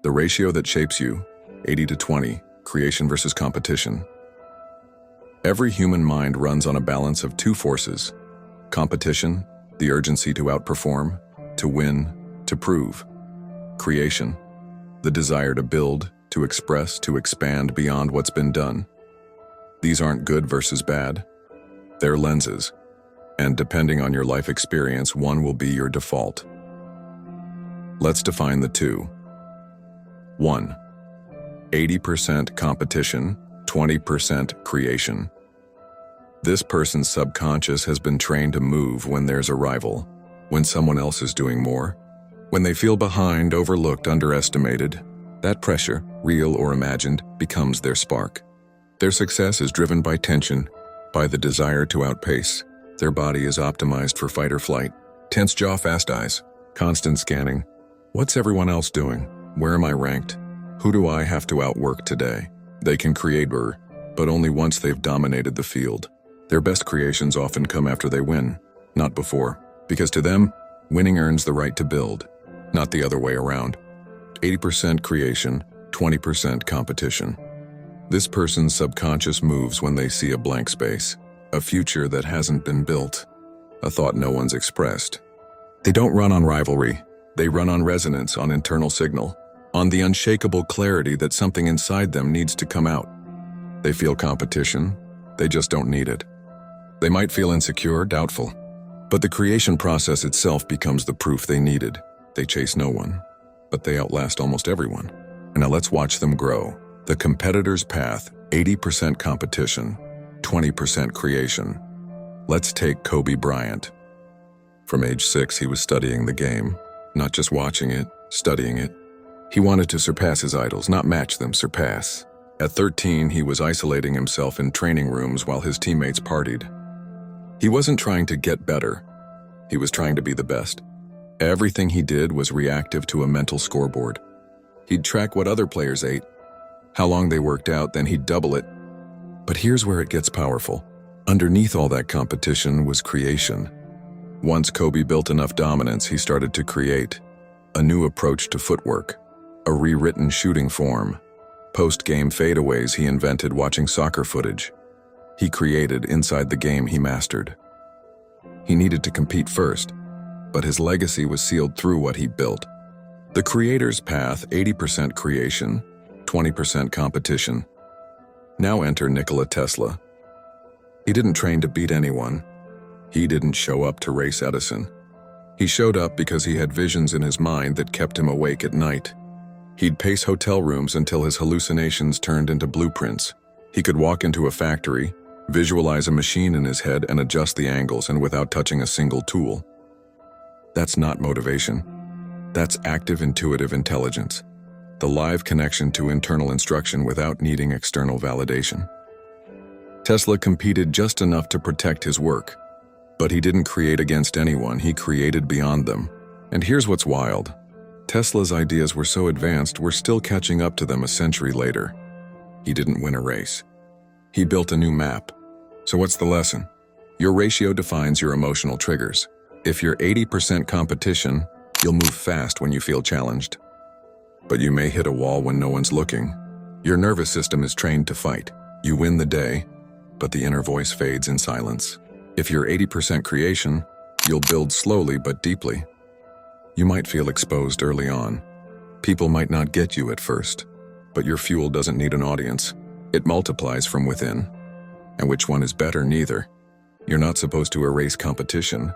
The ratio that shapes you, 80 to 20, creation versus competition. Every human mind runs on a balance of two forces: competition, the urgency to outperform, to win, to prove; creation, the desire to build, to express, to expand beyond what's been done. These aren't good versus bad. They're lenses, and depending on your life experience, one will be your default. Let's define the two. 1. 80% competition, 20% creation. This person's subconscious has been trained to move when there's a rival, when someone else is doing more, when they feel behind, overlooked, underestimated. That pressure, real or imagined, becomes their spark. Their success is driven by tension, by the desire to outpace. Their body is optimized for fight or flight. Tense jaw, fast eyes, constant scanning. What's everyone else doing? Where am I ranked? Who do I have to outwork today? They can create, but only once they've dominated the field. Their best creations often come after they win, not before, because to them, winning earns the right to build, not the other way around. 80% creation, 20% competition. This person's subconscious moves when they see a blank space, a future that hasn't been built, a thought no one's expressed. They don't run on rivalry. They run on resonance, on internal signal, on the unshakable clarity that something inside them needs to come out. They feel competition, they just don't need it. They might feel insecure, doubtful, but the creation process itself becomes the proof they needed. They chase no one, but they outlast almost everyone. And now let's watch them grow. The competitor's path, 80% competition, 20% creation. Let's take Kobe Bryant. From age 6, he was studying the game, not just watching it, studying it. He wanted to surpass his idols, not match them, surpass. At 13, he was isolating himself in training rooms while his teammates partied. He wasn't trying to get better. He was trying to be the best. Everything he did was reactive to a mental scoreboard. He'd track what other players ate, how long they worked out, then he'd double it. But here's where it gets powerful. Underneath all that competition was creation. Once Kobe built enough dominance, he started to create a new approach to footwork, a rewritten shooting form. Post-game fadeaways he invented watching soccer footage. He created inside the game he mastered. He needed to compete first, but his legacy was sealed through what he built. The creator's path, 80% creation, 20% competition. Now enter Nikola Tesla. He didn't train to beat anyone. He didn't show up to race Edison. He showed up because he had visions in his mind that kept him awake at night. He'd pace hotel rooms until his hallucinations turned into blueprints. He could walk into a factory, visualize a machine in his head, and adjust the angles, and without touching a single tool. That's not motivation. That's active intuitive intelligence, the live connection to internal instruction without needing external validation. Tesla competed just enough to protect his work, but he didn't create against anyone, he created beyond them. And here's what's wild. Tesla's ideas were so advanced, we're still catching up to them a century later. He didn't win a race. He built a new map. So what's the lesson? Your ratio defines your emotional triggers. If you're 80% competition, you'll move fast when you feel challenged. But you may hit a wall when no one's looking. Your nervous system is trained to fight. You win the day, but the inner voice fades in silence. If you're 80% creation, you'll build slowly but deeply. You might feel exposed early on. People might not get you at first, but your fuel doesn't need an audience. It multiplies from within. And which one is better? Neither. You're not supposed to erase competition.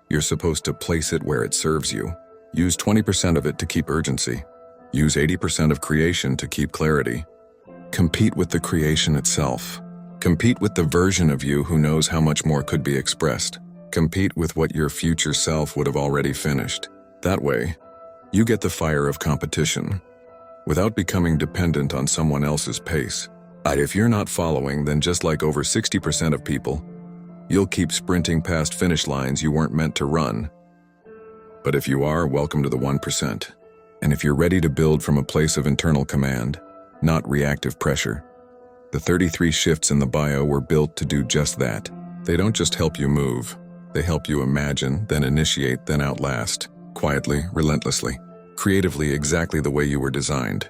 You're supposed to place it where it serves you. Use 20% of it to keep urgency. Use 80% of creation to keep clarity. Compete with the creation itself. Compete with the version of you who knows how much more could be expressed. Compete with what your future self would have already finished. That way, you get the fire of competition without becoming dependent on someone else's pace. If you're not following, then just like over 60% of people, you'll keep sprinting past finish lines you weren't meant to run. But if you are, welcome to the 1%. And if you're ready to build from a place of internal command, not reactive pressure, the 33 shifts in the bio were built to do just that. They don't just help you move, they help you imagine, then initiate, then outlast, quietly, relentlessly. creatively exactly the way you were designed.